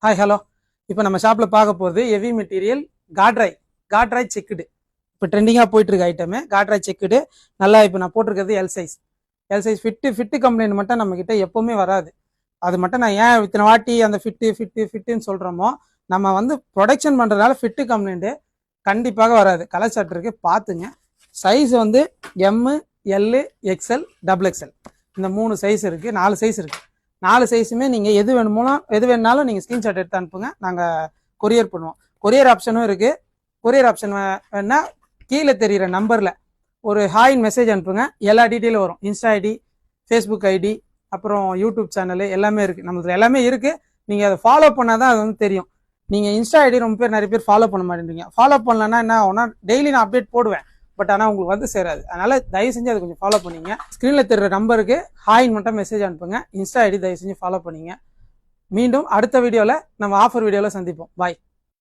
Hi hello. இப்போ நம்ம ஷாப்பில் பார்க்க போகிறது ஹெவி மெட்டீரியல் காட்ராய் செக்குடு. இப்போ ட்ரெண்டிங்காக போயிட்டு இருக்க ஐட்டமே காட்ராய் செக்குடு. நல்லா இப்போ நான் போட்டிருக்கிறது எல் சைஸ் ஃபிட்டு கம்ப்ளைண்ட் மட்டும் நம்மக்கிட்ட எப்போவுமே வராது. அது மட்டும் நான் ஏன் இத்தனை வாட்டி அந்த ஃபிட்டுன்னு சொல்கிறோமோ, நம்ம வந்து ப்ரொடக்ஷன் பண்ணுறதுனால ஃபிட்டு கம்ப்ளைண்ட்டு கண்டிப்பாக வராது. கலர் சார்ட் இருக்கு, பார்த்துங்க. சைஸ் வந்து எம்மு, எல்லு, எக்ஸ்எல், டபுள் எக்ஸ்எல் இந்த 3 சைஸ் இருக்குது. 4 சைஸ் இருக்குது. 4 சைஸுமே நீங்கள் எது வேணுனாலும் நீங்கள் ஸ்க்ரீன்ஷாட் எடுத்து அனுப்புங்க, நாங்கள் கொரியர் பண்ணுவோம். கொரியர் ஆப்ஷனும் இருக்குது. கொரியர் ஆப்ஷன் வேணா கீழே தெரிகிற நம்பரில் ஒரு ஹாயின் மெசேஜ் அனுப்புங்க, எல்லா டீட்டெயிலும் வரும். இன்ஸ்டா ஐடி, ஃபேஸ்புக் ஐடி, அப்புறம் யூடியூப் சேனலு எல்லாமே இருக்குது. நம்மளுக்கு எல்லாமே இருக்குது. நீங்கள் அதை ஃபாலோ பண்ணால் தான் அது வந்து தெரியும். நீங்கள் இன்ஸ்டா ஐடி நிறைய பேர் ஃபாலோ பண்ண மாட்டேங்கிறீங்க. ஃபாலோ பண்ணலன்னா என்ன ஆகும்னா, டெய்லி நான் அப்டேட் போடுவேன், பட் ஆனால் உங்களுக்கு வந்து சேராது. அதனால தயவு செஞ்சு அதை கொஞ்சம் ஃபாலோ பண்ணிங்க. ஸ்க்ரீனில் தெரிகிற நம்பருக்கு ஹாயின் மட்டும் மெசேஜ் அனுப்புங்க. இன்ஸ்டா ஐடி தயவு செஞ்சு ஃபாலோ பண்ணிங்க. மீண்டும் அடுத்த வீடியோவில் நம்ம ஆஃபர் வீடியோவில் சந்திப்போம். பாய்.